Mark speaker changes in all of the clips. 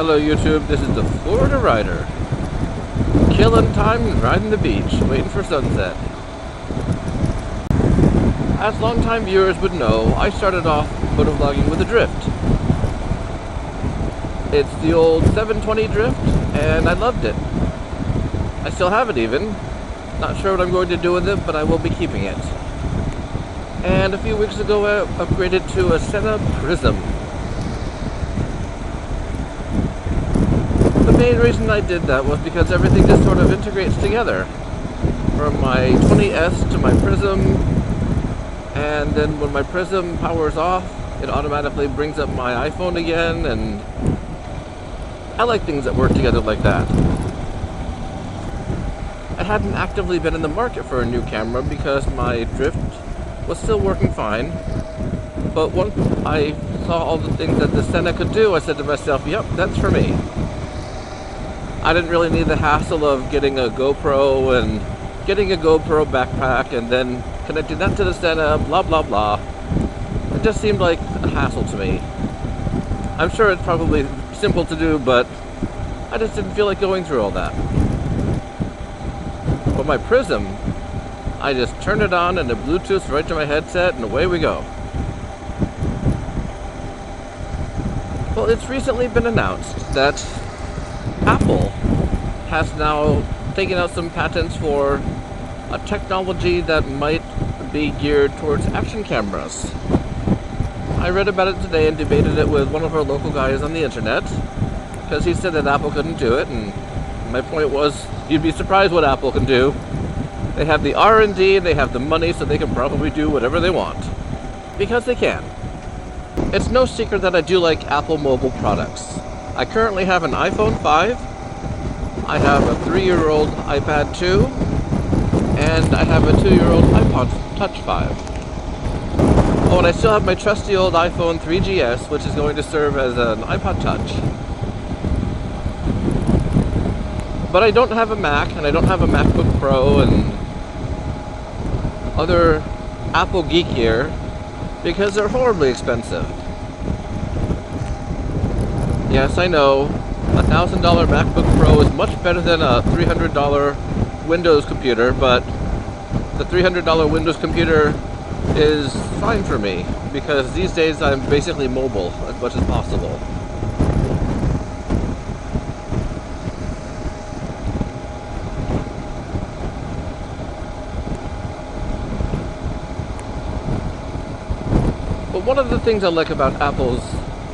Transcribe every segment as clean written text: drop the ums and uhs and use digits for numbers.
Speaker 1: Hello YouTube, this is the Florida Rider. Killing time and riding the beach, waiting for sunset. As longtime viewers would know, I started off motovlogging with a drift. It's the old 720 drift, and I loved it. I still have it even. Not sure what I'm going to do with it, but I will be keeping it. And a few weeks ago I upgraded to a Sena Prism. The main reason I did that was because everything just sort of integrates together. From my 20S to my Prism, and then when my Prism powers off, it automatically brings up my iPhone again, and I like things that work together like that. I hadn't actively been in the market for a new camera because my drift was still working fine, but once I saw all the things that the Sena could do, I said to myself, yep, that's for me. I didn't really need the hassle of getting a GoPro and getting a GoPro backpack and then connecting that to the Sena, blah blah blah. It just seemed like a hassle to me. I'm sure it's probably simple to do, but I just didn't feel like going through all that. But my Prism, I just turned it on and the Bluetooth right to my headset and away we go. Well, it's recently been announced that Apple has now taken out some patents for a technology that might be geared towards action cameras. I read about it today and debated it with one of our local guys on the internet because he said that Apple couldn't do it, and my point was, you'd be surprised what Apple can do. They have the R&D, they have the money, so they can probably do whatever they want. Because they can. It's no secret that I do like Apple mobile products. I currently have an iPhone 5, I have a 3-year-old iPad 2, and I have a 2-year-old iPod Touch 5. Oh, and I still have my trusty old iPhone 3GS, which is going to serve as an iPod Touch. But I don't have a Mac, and I don't have a MacBook Pro, and other Apple geek gear, because they're horribly expensive. Yes, I know, a $1,000 MacBook Pro is much better than a $300 Windows computer, but the $300 Windows computer is fine for me, because these days I'm basically mobile as much as possible. But one of the things I like about Apple's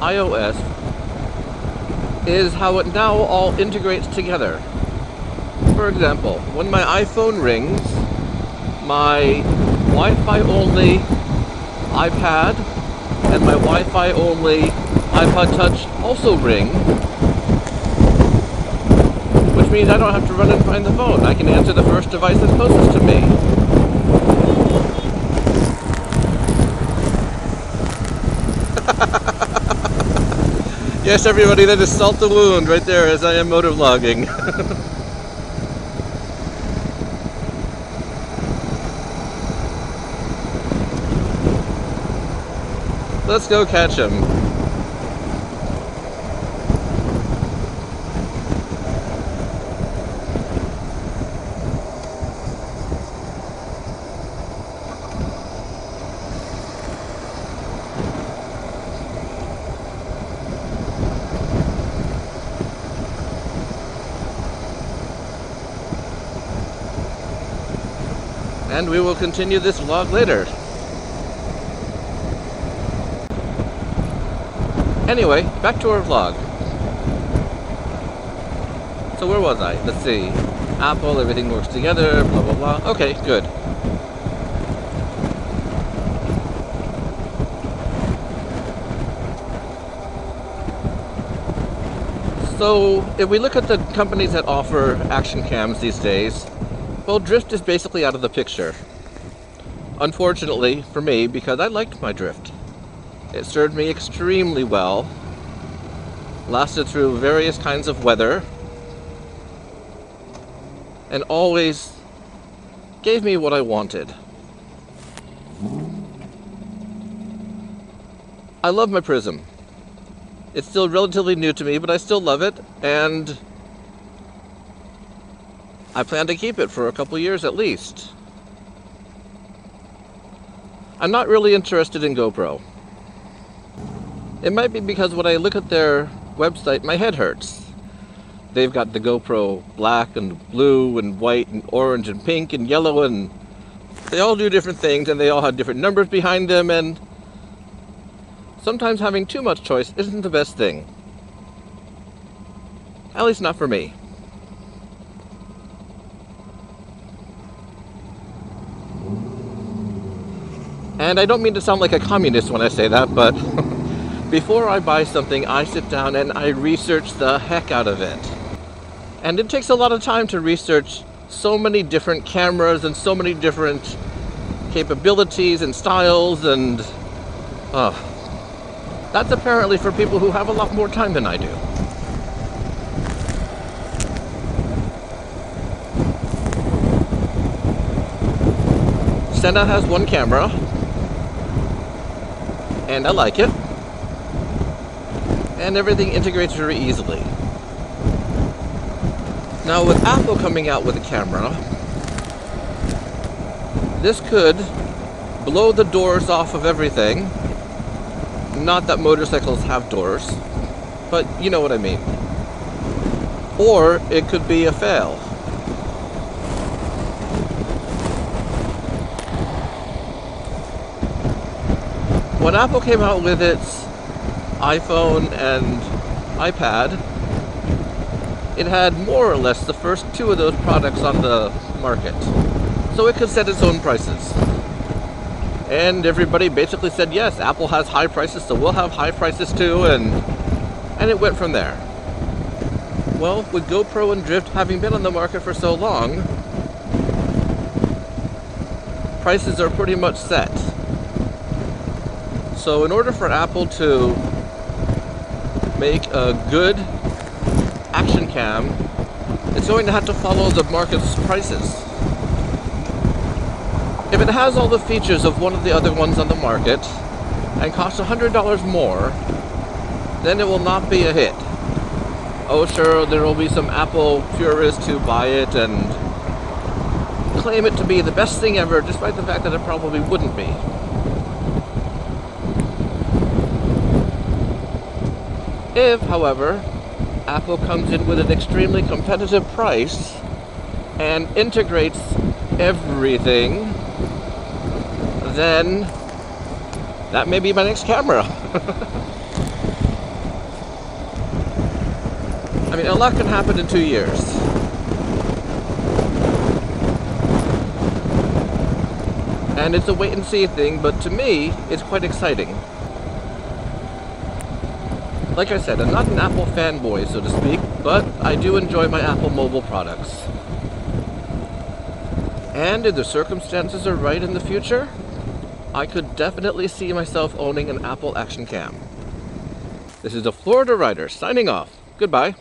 Speaker 1: iOS is how it now all integrates together. For example, when my iPhone rings, my Wi-Fi only iPad and my Wi-Fi only iPod Touch also ring, which means I don't have to run and find the phone. I can answer the first device that's closest to me. Yes, everybody, that is salt the wound right there as I am motovlogging. Let's go catch him. And we will continue this vlog later. Anyway, back to our vlog. So where was I? Let's see. Apple, everything works together, blah blah blah. Okay, good. So, if we look at the companies that offer action cams these days, well, drift is basically out of the picture. Unfortunately for me, because I liked my drift. It served me extremely well, lasted through various kinds of weather, and always gave me what I wanted. I love my Prism. It's still relatively new to me, but I still love it, and I plan to keep it for a couple years at least. I'm not really interested in GoPro. It might be because when I look at their website, my head hurts. They've got the GoPro black and blue and white and orange and pink and yellow, and they all do different things, and they all have different numbers behind them, and sometimes having too much choice isn't the best thing. At least not for me. And I don't mean to sound like a communist when I say that, but before I buy something, I sit down and I research the heck out of it. And it takes a lot of time to research so many different cameras and so many different capabilities and styles, and that's apparently for people who have a lot more time than I do. Sena has one camera, and I like it, and everything integrates very easily. Now with Apple coming out with a camera, this could blow the doors off of everything. Not that motorcycles have doors, but you know what I mean. Or it could be a fail. When Apple came out with its iPhone and iPad, it had more or less the first two of those products on the market. So it could set its own prices. And everybody basically said, yes, Apple has high prices, so we'll have high prices too, and it went from there. Well, with GoPro and Drift having been on the market for so long, prices are pretty much set. So in order for Apple to make a good action cam, it's going to have to follow the market's prices. If it has all the features of one of the other ones on the market and costs $100 more, then it will not be a hit. Oh sure, there will be some Apple purists who buy it and claim it to be the best thing ever, despite the fact that it probably wouldn't be. If, however, Apple comes in with an extremely competitive price and integrates everything, then that may be my next camera. I mean, a lot can happen in 2 years. And it's a wait and see thing, but to me, it's quite exciting. Like I said, I'm not an Apple fanboy, so to speak, but I do enjoy my Apple mobile products. And if the circumstances are right in the future, I could definitely see myself owning an Apple Action Cam. This is the Florida Rider signing off. Goodbye.